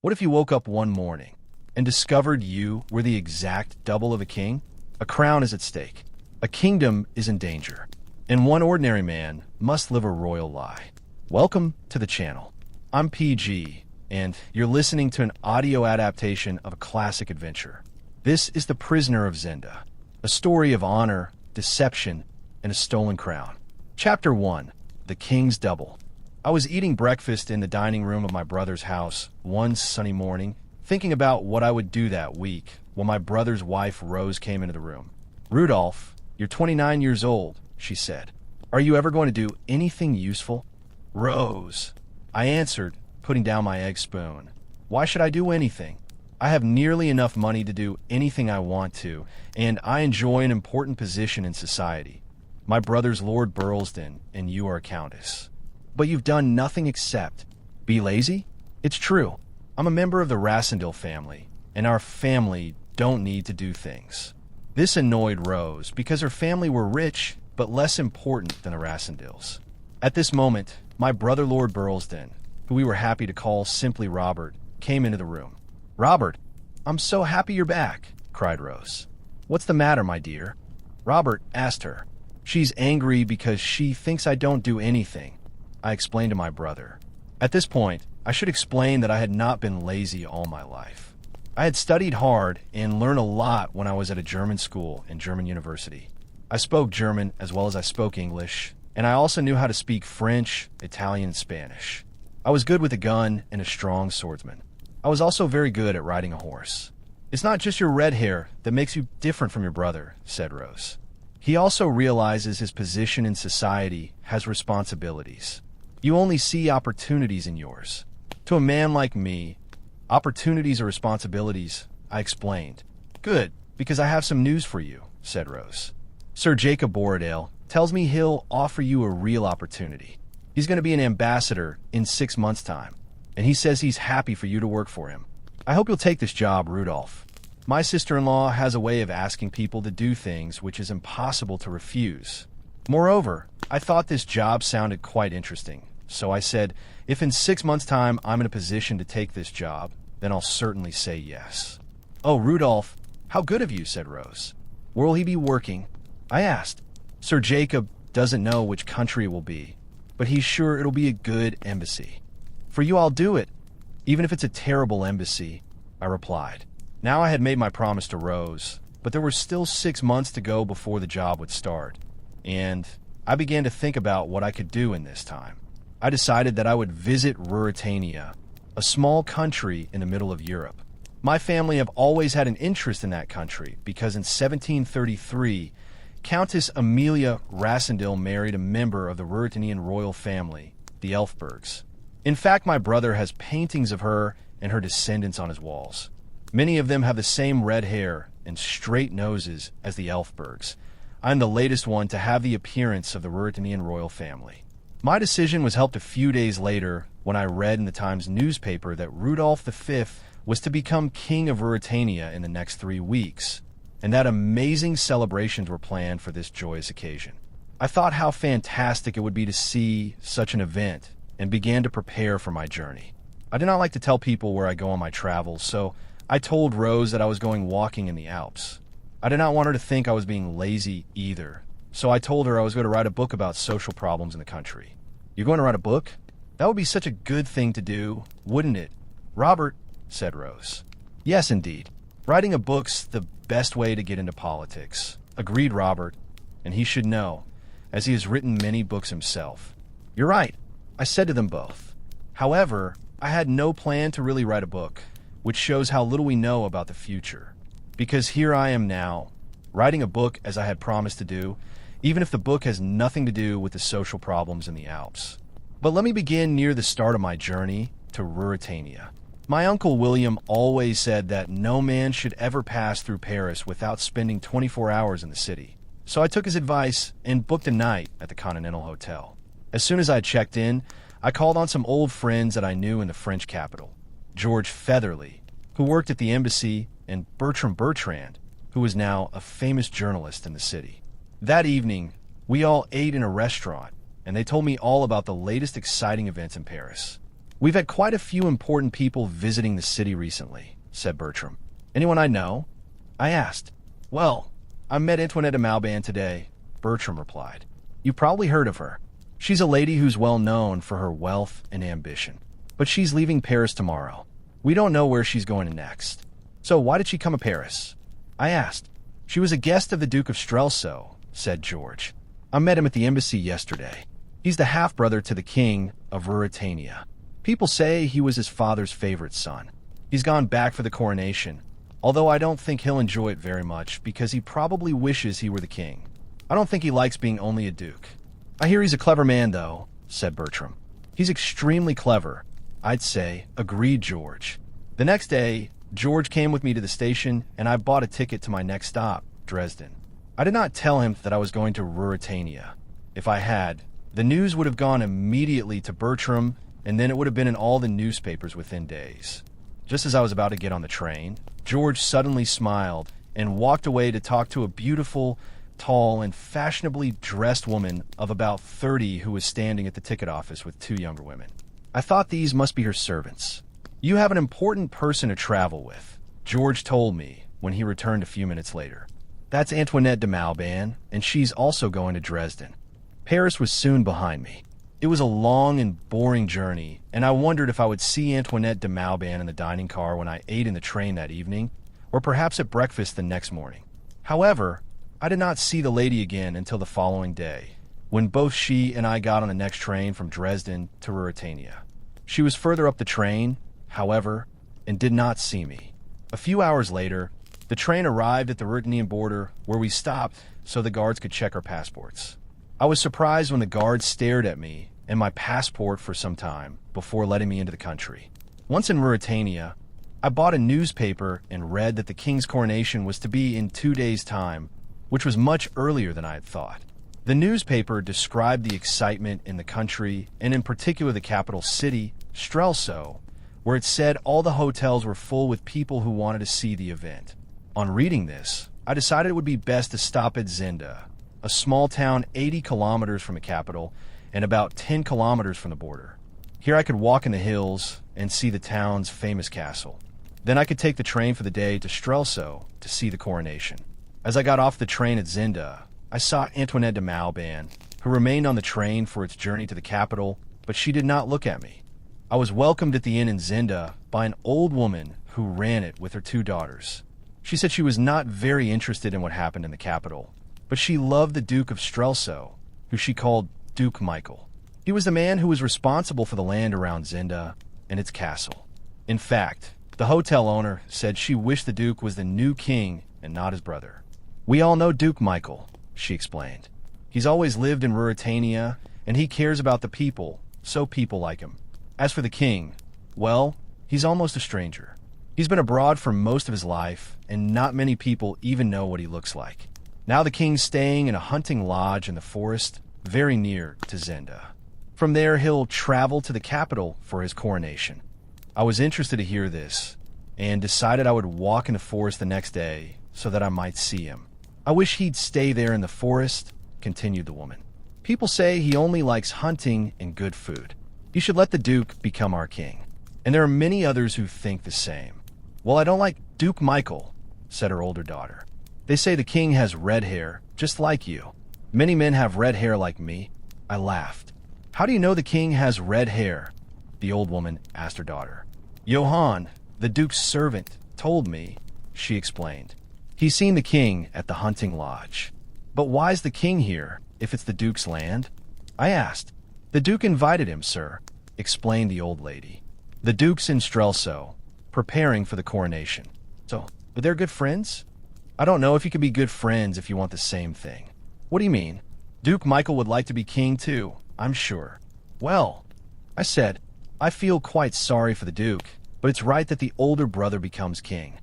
What if you woke up one morning and discovered you were the exact double of a king? A crown is at stake. A kingdom is in danger. And one ordinary man must live a royal lie. Welcome to the channel. I'm PG, and you're listening to an audio adaptation of a classic adventure. This is The Prisoner of Zenda, a story of honor, deception, and a stolen crown. Chapter 1, The King's Double. I was eating breakfast in the dining room of my brother's house one sunny morning, thinking about what I would do that week when my brother's wife Rose came into the room. "Rudolph, you're 29 years old," she said. "Are you ever going to do anything useful?" "Rose," I answered, putting down my egg spoon. "Why should I do anything? I have nearly enough money to do anything I want to, and I enjoy an important position in society. My brother's Lord Burlesdon, and you are a countess. But you've done nothing except be lazy?" "It's true. I'm a member of the Rassendil family, and our family don't need to do things." This annoyed Rose because her family were rich but less important than the Rassendils. At this moment, my brother Lord Burlesdon, who we were happy to call simply Robert, came into the room. "Robert, I'm so happy you're back," cried Rose. "What's the matter, my dear?" Robert asked her. "She's angry because she thinks I don't do anything," I explained to my brother. At this point, I should explain that I had not been lazy all my life. I had studied hard and learned a lot when I was at a German school and German university. I spoke German as well as I spoke English, and I also knew how to speak French, Italian, and Spanish. I was good with a gun and a strong swordsman. I was also very good at riding a horse. "It's not just your red hair that makes you different from your brother," said Rose. "He also realizes his position in society has responsibilities. You only see opportunities in yours. To a man like me, opportunities are responsibilities," I explained. "Good, because I have some news for you," said Rose. "Sir Jacob Borrowdale tells me he'll offer you a real opportunity. He's going to be an ambassador in 6 months' time, and he says he's happy for you to work for him. I hope you'll take this job, Rudolph. My sister-in-law has a way of asking people to do things which is impossible to refuse. Moreover, I thought this job sounded quite interesting, so I said, if in 6 months' time I'm in a position to take this job, then I'll certainly say yes." "Oh, Rudolph, how good of you," said Rose. "Where will he be working?" I asked. "Sir Jacob doesn't know which country it will be, but he's sure it'll be a good embassy." "For you, I'll do it, even if it's a terrible embassy," I replied. Now I had made my promise to Rose, but there were still 6 months to go before the job would start, and I began to think about what I could do in this time. I decided that I would visit Ruritania, a small country in the middle of Europe. My family have always had an interest in that country because in 1733, Countess Amelia Rassendil married a member of the Ruritanian royal family, the Elfbergs. In fact, my brother has paintings of her and her descendants on his walls. Many of them have the same red hair and straight noses as the Elfbergs. I'm the latest one to have the appearance of the Ruritanian royal family. My decision was helped a few days later when I read in the Times newspaper that Rudolph V was to become king of Ruritania in the next 3 weeks, and that amazing celebrations were planned for this joyous occasion. I thought how fantastic it would be to see such an event and began to prepare for my journey. I do not like to tell people where I go on my travels, so I told Rose that I was going walking in the Alps. I did not want her to think I was being lazy either, so I told her I was going to write a book about social problems in the country. "You're going to write a book? That would be such a good thing to do, wouldn't it, Robert?" said Rose. "Yes, indeed. Writing a book's the best way to get into politics," agreed Robert, and he should know, as he has written many books himself. "You're right," I said to them both. However, I had no plan to really write a book, which shows how little we know about the future. Because here I am now, writing a book as I had promised to do, even if the book has nothing to do with the social problems in the Alps. But let me begin near the start of my journey to Ruritania. My Uncle William always said that no man should ever pass through Paris without spending 24 hours in the city. So I took his advice and booked a night at the Continental Hotel. As soon as I checked in, I called on some old friends that I knew in the French capital. George Featherly, who worked at the embassy, and Bertram Bertrand, who was now a famous journalist in the city. That evening, we all ate in a restaurant, and they told me all about the latest exciting events in Paris. We've had quite a few important people visiting the city recently, said Bertram. Anyone I know? I asked. Well, I met Antoinette de Malban today, Bertram replied. You probably heard of her. She's a lady who's well known for her wealth and ambition. But she's leaving Paris tomorrow. We don't know where she's going next. So why did she come to Paris? I asked. She was a guest of the Duke of Strelso, said George. I met him at the embassy yesterday. He's the half-brother to the king of Ruritania. People say he was his father's favorite son. He's gone back for the coronation, although I don't think he'll enjoy it very much because he probably wishes he were the king. I don't think he likes being only a duke. I hear he's a clever man, though, said Bertram. He's extremely clever, I'd say, agreed George. The next day, George came with me to the station, and I bought a ticket to my next stop, Dresden. I did not tell him that I was going to Ruritania. If I had, the news would have gone immediately to Bertram, and then it would have been in all the newspapers within days. Just as I was about to get on the train, George suddenly smiled and walked away to talk to a beautiful, tall, and fashionably dressed woman of about 30 who was standing at the ticket office with two younger women. I thought these must be her servants. You have an important person to travel with, George told me when he returned a few minutes later. That's Antoinette de Malban, and she's also going to Dresden. Paris was soon behind me. It was a long and boring journey, and I wondered if I would see Antoinette de Malban in the dining car when I ate in the train that evening, or perhaps at breakfast the next morning. However, I did not see the lady again until the following day, when both she and I got on the next train from Dresden to Ruritania. She was further up the train, however, and did not see me. A few hours later, the train arrived at the Ruritanian border, where we stopped so the guards could check our passports. I was surprised when the guards stared at me and my passport for some time before letting me into the country. Once in Ruritania, I bought a newspaper and read that the king's coronation was to be in 2 days' time, which was much earlier than I had thought. The newspaper described the excitement in the country, and in particular the capital city, Strelso, where it said all the hotels were full with people who wanted to see the event. On reading this, I decided it would be best to stop at Zenda, a small town 80 kilometers from the capital and about 10 kilometers from the border. Here I could walk in the hills and see the town's famous castle. Then I could take the train for the day to Strelso to see the coronation. As I got off the train at Zenda, I saw Antoinette de Malban, who remained on the train for its journey to the capital, but she did not look at me. I was welcomed at the inn in Zenda by an old woman who ran it with her 2 daughters. She said she was not very interested in what happened in the capital, but she loved the Duke of Strelso, who she called Duke Michael. He was the man who was responsible for the land around Zenda and its castle. In fact, the hotel owner said she wished the Duke was the new king and not his brother. We all know Duke Michael, she explained. He's always lived in Ruritania, and he cares about the people, so people like him. As for the king, well, he's almost a stranger. He's been abroad for most of his life, and not many people even know what he looks like. Now the king's staying in a hunting lodge in the forest, very near to Zenda. From there, he'll travel to the capital for his coronation. I was interested to hear this, and decided I would walk in the forest the next day so that I might see him. I wish he'd stay there in the forest, continued the woman. People say he only likes hunting and good food. You should let the Duke become our king. And there are many others who think the same. Well, I don't like Duke Michael, said her older daughter. They say the king has red hair, just like you. Many men have red hair like me. I laughed. How do you know the king has red hair? The old woman asked her daughter. Johann, the Duke's servant, told me, she explained. He's seen the king at the hunting lodge. But why's the king here, if it's the Duke's land? I asked. The Duke invited him, sir, explained the old lady. The Duke's in Strelso, preparing for the coronation. So, but they're good friends? I don't know if you can be good friends if you want the same thing. What do you mean? Duke Michael would like to be king too, I'm sure. Well, I said, I feel quite sorry for the Duke, but it's right that the older brother becomes king.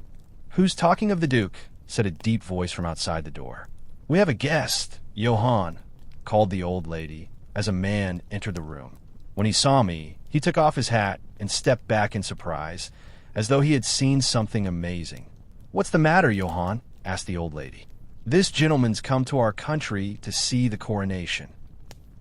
Who's talking of the Duke? Said a deep voice from outside the door. We have a guest, Johann, called the old lady, as a man entered the room. When he saw me, he took off his hat and stepped back in surprise, as though he had seen something amazing. What's the matter, Johann? Asked the old lady. This gentleman's come to our country to see the coronation.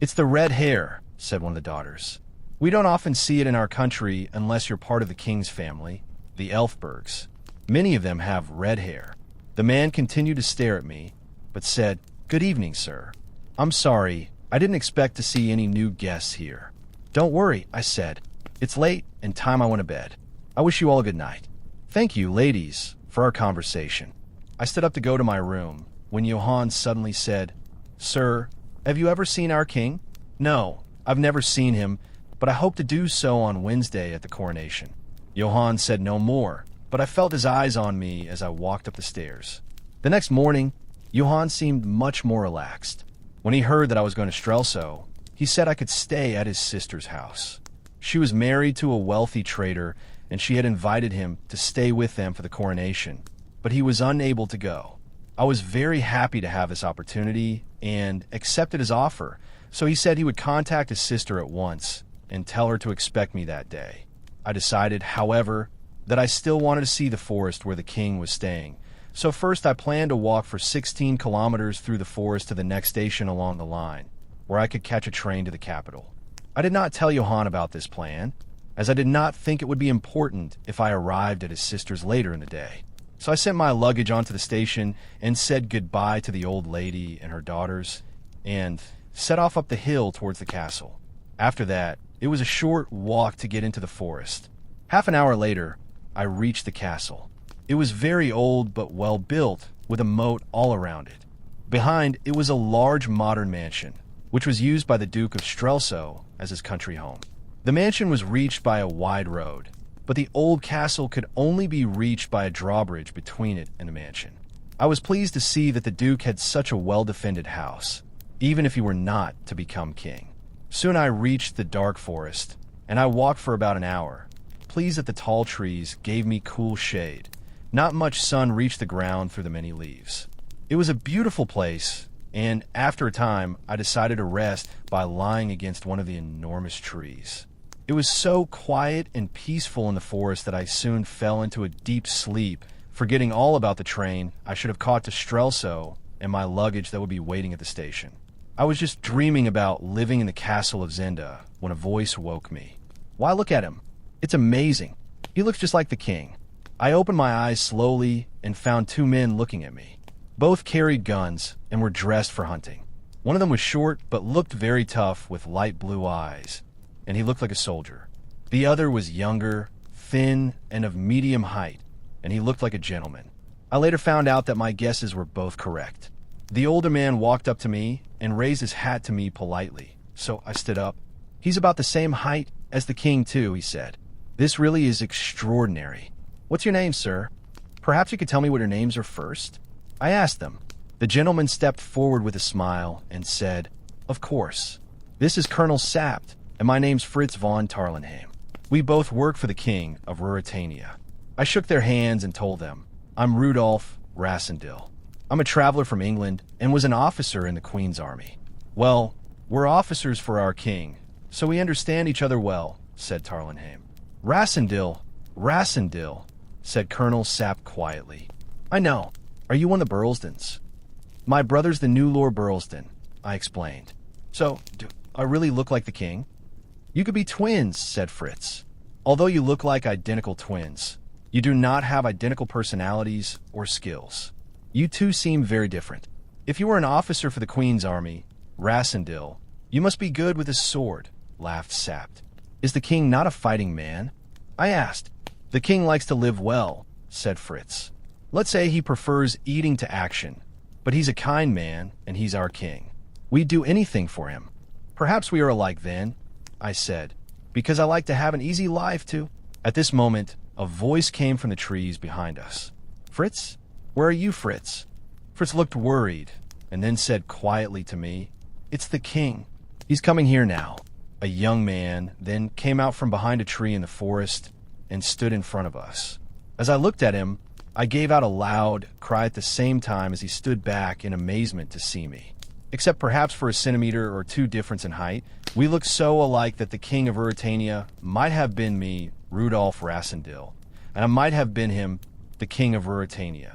It's the red hair, said one of the daughters. We don't often see it in our country unless you're part of the king's family, the Elfbergs. Many of them have red hair. The man continued to stare at me, but said, "Good evening, sir. I'm sorry, I didn't expect to see any new guests here." "Don't worry," I said. "It's late and time I went to bed. I wish you all a good night." "Thank you, ladies, for our conversation." I stood up to go to my room when Johann suddenly said, "Sir, have you ever seen our king?" "No, I've never seen him, but I hope to do so on Wednesday at the coronation." Johann said no more, but I felt his eyes on me as I walked up the stairs. The next morning, Johann seemed much more relaxed. When he heard that I was going to Strelso, he said I could stay at his sister's house. She was married to a wealthy trader, and she had invited him to stay with them for the coronation, but he was unable to go. I was very happy to have this opportunity and accepted his offer, so he said he would contact his sister at once and tell her to expect me that day. I decided, however, that I still wanted to see the forest where the king was staying, so first I planned to walk for 16 kilometers through the forest to the next station along the line, where I could catch a train to the capital. I did not tell Johann about this plan, as I did not think it would be important if I arrived at his sister's later in the day. So I sent my luggage onto the station and said goodbye to the old lady and her daughters, and set off up the hill towards the castle. After that, it was a short walk to get into the forest. Half an hour later, I reached the castle. It was very old but well built, with a moat all around it. Behind, it was a large modern mansion, which was used by the Duke of Strelso as his country home. The mansion was reached by a wide road, but the old castle could only be reached by a drawbridge between it and the mansion. I was pleased to see that the Duke had such a well-defended house, even if he were not to become king. Soon I reached the dark forest, and I walked for about an hour, pleased that the tall trees gave me cool shade. Not much sun reached the ground through the many leaves. It was a beautiful place, and after a time, I decided to rest by lying against one of the enormous trees. It was so quiet and peaceful in the forest that I soon fell into a deep sleep, forgetting all about the train I should have caught to Strelso and my luggage that would be waiting at the station. I was just dreaming about living in the castle of Zenda when a voice woke me. "Why, look at him. It's amazing. He looks just like the king." I opened my eyes slowly and found two men looking at me. Both carried guns and were dressed for hunting. One of them was short but looked very tough with light blue eyes, and he looked like a soldier. The other was younger, thin, and of medium height, and he looked like a gentleman. I later found out that my guesses were both correct. The older man walked up to me and raised his hat to me politely, so I stood up. "He's about the same height as the king, too," he said. "This really is extraordinary. What's your name, sir? Perhaps you could tell me what your names are first?" I asked them. The gentleman stepped forward with a smile and said, "Of course. This is Colonel Sapt, and my name's Fritz von Tarlenheim. We both work for the king of Ruritania." I shook their hands and told them, "I'm Rudolf Rassendil. I'm a traveler from England and was an officer in the Queen's army." "Well, we're officers for our king, so we understand each other well," said Tarlenheim. Rassendil, said Colonel Sapp quietly. "I know. Are you one of the Burlesdons?" "My brother's the new Lord Burlesdon," I explained. "So, do I really look like the king?" "You could be twins," said Fritz. "Although you look like identical twins, you do not have identical personalities or skills. You two seem very different. If you were an officer for the Queen's army, Rassendil, you must be good with his sword," laughed Sapt. "Is the king not a fighting man?" I asked. "The king likes to live well," said Fritz. "Let's say he prefers eating to action, but he's a kind man and he's our king. We'd do anything for him." "Perhaps we are alike then," I said, "because I like to have an easy life too." At this moment, a voice came from the trees behind us. "Fritz? Where are you, Fritz?" Fritz looked worried and then said quietly to me, "It's the king. He's coming here now." A young man then came out from behind a tree in the forest and stood in front of us. As I looked at him, I gave out a loud cry at the same time as he stood back in amazement to see me. Except perhaps for a centimeter or two difference in height, we looked so alike that the king of Ruritania might have been me, Rudolf Rassendil, and I might have been him, the king of Ruritania.